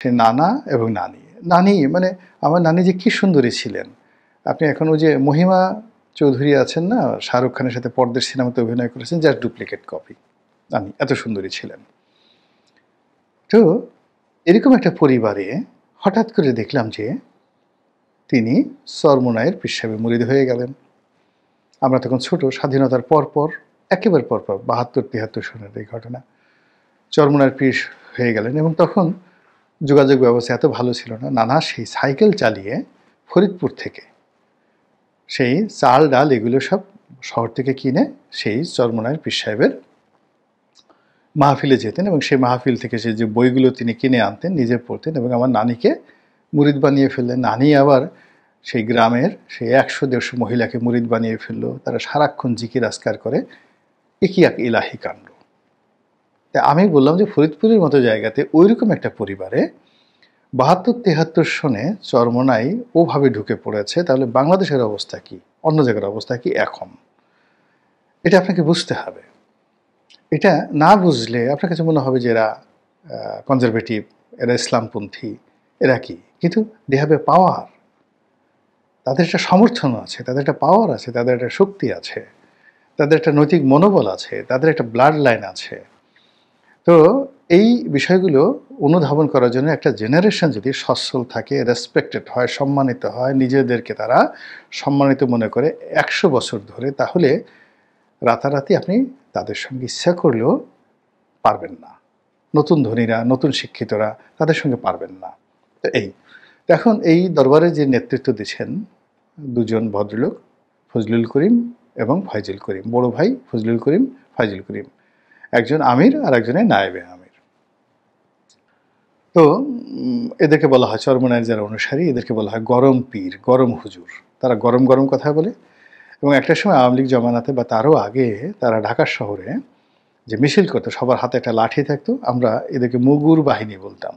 সে নানা এবং নানি। নানি মানে আমার নানি যে কী সুন্দরী ছিলেন! আপনি এখন ওই যে মহিমা চৌধুরী আছেন না? শাহরুখ খানের সাথে পর্দার সিনেমাতে অভিনয় করেছেন, জাস্ট ডুপ্লিকেট কপি। নানি এত সুন্দরী ছিলেন। তো এরকম একটা পরিবারে হঠাৎ করে দেখলাম যে তিনি চরমোনাইয়ের পীর সাহেবের মুরিদ হয়ে গেলেন। আমরা তখন ছোট, স্বাধীনতার পরপর, একেবারে পরপর ৭২-৭৩ সনের এই ঘটনা। চরমোনাইয়ের পীর হয়ে গেলেন এবং তখন যোগাযোগ ব্যবস্থা এত ভালো ছিল না। নানা সেই সাইকেল চালিয়ে ফরিদপুর থেকে সেই চাল, ডাল এগুলো সব শহর থেকে কিনে সেই চরমোনাইয়ের পীর সাহেবের মাহফিলে যেতেন এবং সেই মাহফিল থেকে সেই যে বইগুলো তিনি কিনে আনতেন, নিজে পড়তেন এবং আমার নানিকে মুরিদ বানিয়ে ফেললেন। নানি আবার সেই গ্রামের সেই ১০০-১৫০ মহিলাকে মুরিদ বানিয়ে ফেললো। তারা সারাক্ষণ জিকির আজকার করে। এ কি এক ইলাহি কাণ্ড! তা আমি বললাম যে ফরিদপুরের মতো জায়গাতে ওইরকম একটা পরিবারে ৭২-৭৩ সনে চরমোনাই ওভাবে ঢুকে পড়েছে, তাহলে বাংলাদেশের অবস্থা কি? অন্য জায়গার অবস্থা কি এখন? এটা আপনাকে বুঝতে হবে। এটা না বুঝলে আপনার কাছে মনে হবে যে এরা কনজারভেটিভ, এরা ইসলামপন্থী, এরা কি? কিন্তু দে হ্যাভ এ পাওয়ার। তাদের একটা সমর্থন আছে, তাদের একটা পাওয়ার আছে, তাদের একটা শক্তি আছে, তাদের একটা নৈতিক মনোবল আছে, তাদের একটা ব্লাড লাইন আছে। তো এই বিষয়গুলো অনুধাবন করার জন্য একটা জেনারেশন যদি সচ্ছল থাকে, রেসপেক্টেড হয়, সম্মানিত হয়, নিজেদেরকে তারা সম্মানিত মনে করে ১০০ বছর ধরে, তাহলে রাতারাতি আপনি তাদের সঙ্গে ইচ্ছা করলেও পারবেন না। নতুন ধনীরা, নতুন শিক্ষিতরা তাদের সঙ্গে পারবেন না। তো এখন এই দরবারে যে নেতৃত্ব দিচ্ছেন দুজন ভদ্রলোক, ফজলুল করিম এবং ফয়জুল করিম। বড় ভাই ফজলুল করিম, ফয়জুল করিম। একজন আমির আর একজনের নায়েবে আমির। তো এদেরকে বলা হয় চরমোনাইয়ের যারা অনুসারী, এদেরকে বলা হয় গরম পীর, গরম হুজুর। তারা গরম গরম কথা বলে এবং একটা সময় আওয়ামী লীগ জমানাতে বা তারও আগে তারা ঢাকা শহরে যে মিছিল করতো, সবার হাতে একটা লাঠি থাকতো, আমরা এদেরকে মুগুর বাহিনী বলতাম।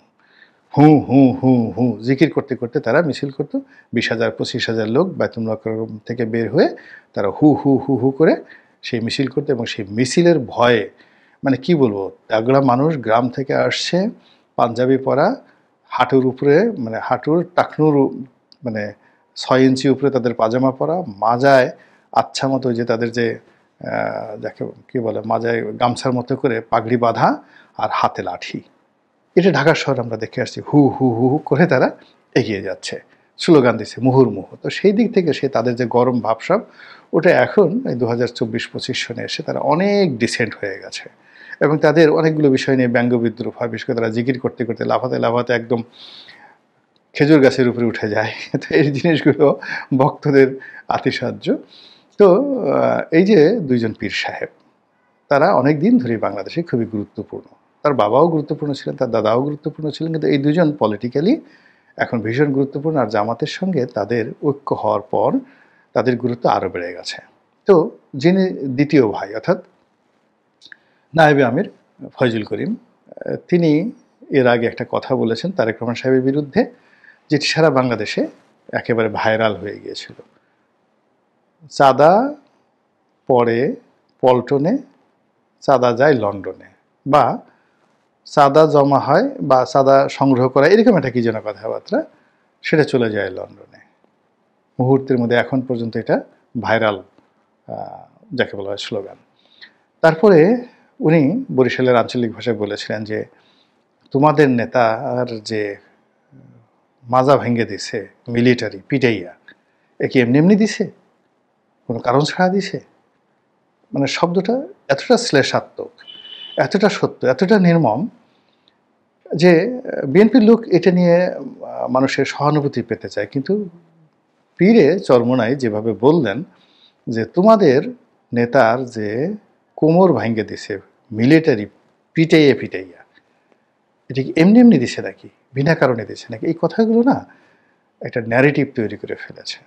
হু হু হু হু জিকির করতে করতে তারা মিছিল করতো। ২০,০০০-২৫,০০০ লোক বায়তুল মোকাররম থেকে বের হয়ে তারা হু হু হু হু করে সেই মিছিল করতো এবং সেই মিছিলের ভয়ে মানে কি বলবো, তাগড়া মানুষ গ্রাম থেকে আসছে, পাঞ্জাবি পরা, হাঁটুর উপরে মানে হাঁটুর টাকনুর মানে ৬ ইঞ্চি উপরে তাদের পাজামা পরা, মাজায় আচ্ছা মতো যে তাদের যে যাকে কী বলে মাজায় গামছার মতো করে পাগড়ি বাঁধা আর হাতে লাঠি। এটা ঢাকা শহরে আমরা দেখে আসছি। হু হু হু হু করে তারা এগিয়ে যাচ্ছে, স্লোগান দিচ্ছে মুহুর্মুহু। তো সেই দিক থেকে সে তাদের যে গরম ভাবসাব, ওটা এখন এই ২০২৪-২৫ সনে এসে তারা অনেক ডিসেন্ট হয়ে গেছে এবং তাদের অনেকগুলো বিষয় নিয়ে ব্যঙ্গ বিদ্রুপ হয়। বিশেষ করে তারা জিকির করতে করতে লাফাতে লাফাতে একদম খেজুর গাছের উপরে উঠে যায়। তো এই জিনিসগুলো ভক্তদের আতিশয্য। তো এই যে দুইজন পীর সাহেব, তারা অনেক দিন ধরেই বাংলাদেশে খুবই গুরুত্বপূর্ণ। তার বাবাও গুরুত্বপূর্ণ ছিলেন, তার দাদাও গুরুত্বপূর্ণ ছিলেন, কিন্তু এই দুজন পলিটিক্যালি এখন ভীষণ গুরুত্বপূর্ণ। আর জামাতের সঙ্গে তাদের ঐক্য হওয়ার পর তাদের গুরুত্ব আরও বেড়ে গেছে। তো যিনি দ্বিতীয় ভাই অর্থাৎ নায়েবে আমির ফয়জুল করিম, তিনি এর আগে একটা কথা বলেছেন তারেক রহমান সাহেবের বিরুদ্ধে, যেটি সারা বাংলাদেশে একেবারে ভাইরাল হয়ে গিয়েছিল। চাঁদা পড়ে পল্টনে, চাঁদা যায় লন্ডনে, বা চাঁদা জমা হয় বা চাঁদা সংগ্রহ করা, এরকম একটা কি যেন কথাবার্তা, সেটা চলে যায় লন্ডনে। মুহূর্তের মধ্যে এখন পর্যন্ত এটা ভাইরাল, যাকে বলা হয় স্লোগান। তারপরে উনি বরিশালের আঞ্চলিক ভাষায় বলেছিলেন যে তোমাদের নেতার যে মাজা ভেঙে দিছে মিলিটারি পিটাইয়া, এ কি এমনি এমনি দিছে, কোনো কারণ ছাড়া দিছে? মানে শব্দটা এতটা শ্লেষাত্মক, এতটা সত্য, এতটা নির্মম যে বিএনপির লোক এটা নিয়ে মানুষের সহানুভূতি পেতে চায়, কিন্তু পীরে চরমোনাই যেভাবে বললেন যে তোমাদের নেতার যে কোমর ভাঙ্গে দিছে মিলিটারি পিটাইয়া পিটাইয়া, এটা কি এমনি এমনি দিছে নাকি, বিনা কারণে দিছে নাকি, এই কথাগুলো না একটা ন্যারেটিভ তৈরি করে ফেলেছে।